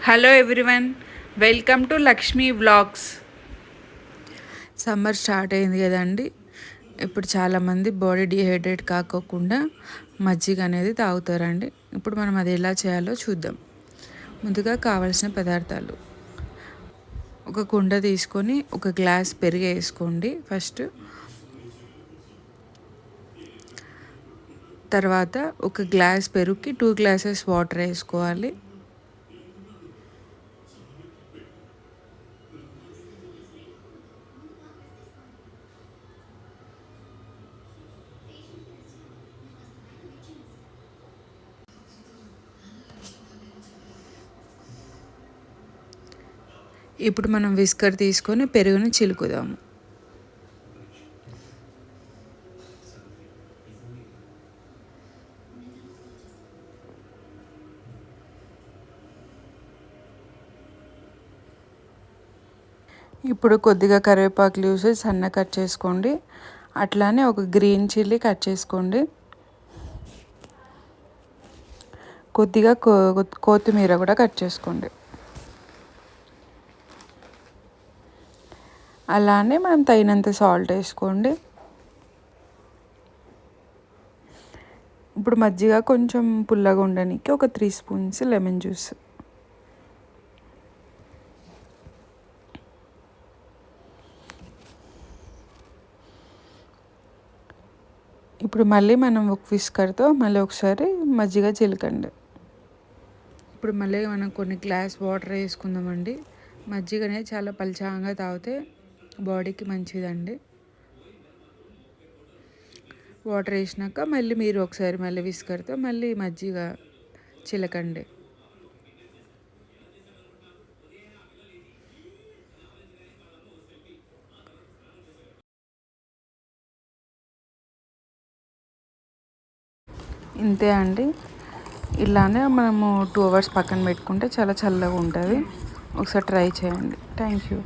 Hello everyone, welcome to Lakshmi vlogs. Summer start అయింది కదండి. ఇప్పుడు చాలామంది బాడీ డిహైడ్రేట్ కాకోకుండా మజ్జిగ అనేది తాగుతారండి. ఇప్పుడు మనం అది ఎలా చేయాలో చూద్దాం. ముందుగా కావాల్సిన పదార్థాలు: ఒక కుండ తీసుకొని ఒక గ్లాస్ పెరుగు వేసుకోండి ఫస్ట్. తర్వాత ఒక గ్లాస్ పెరుగుకి 2 గ్లాసెస్ వాటర్ వేసుకోవాలి. ఇప్పుడు మనం విస్కర్ తీసుకొని పెరుగుని చిలుకుదాము. ఇప్పుడు కొద్దిగా కరివేపాకు లీవ్స్ సన్న కట్ చేసుకోండి. అట్లానే ఒక గ్రీన్ చిల్లీ కట్ చేసుకోండి. కొద్దిగా కొత్తిమీర కూడా కట్ చేసుకోండి. అలానే మనం తగినంత సాల్ట్ వేసుకోండి. ఇప్పుడు మజ్జిగ కొంచెం పుల్లగా ఉండడానికి ఒక 3 స్పూన్స్ లెమన్ జ్యూస్. ఇప్పుడు మళ్ళీ మనం ఒక విస్కర్తో మళ్ళీ ఒకసారి మజ్జిగ చిలకండి. ఇప్పుడు మళ్ళీ మనం కొన్ని గ్లాస్ వాటర్ వేసుకుందామండి. మజ్జిగ అనేది చాలా పలచంగా తాగితే బాడీకి మంచిదండి. వాటర్ వేసినాక మళ్ళీ మీరు ఒకసారి మళ్ళీ విస్కర్తో మళ్ళీ మజ్జిగ చిలకండి. ఇంతే అండి. ఇలానే మనము 2 అవర్స్ పక్కన పెట్టుకుంటే చాలా చల్లగా ఉంటుంది. ఒకసారి ట్రై చేయండి. Thank you.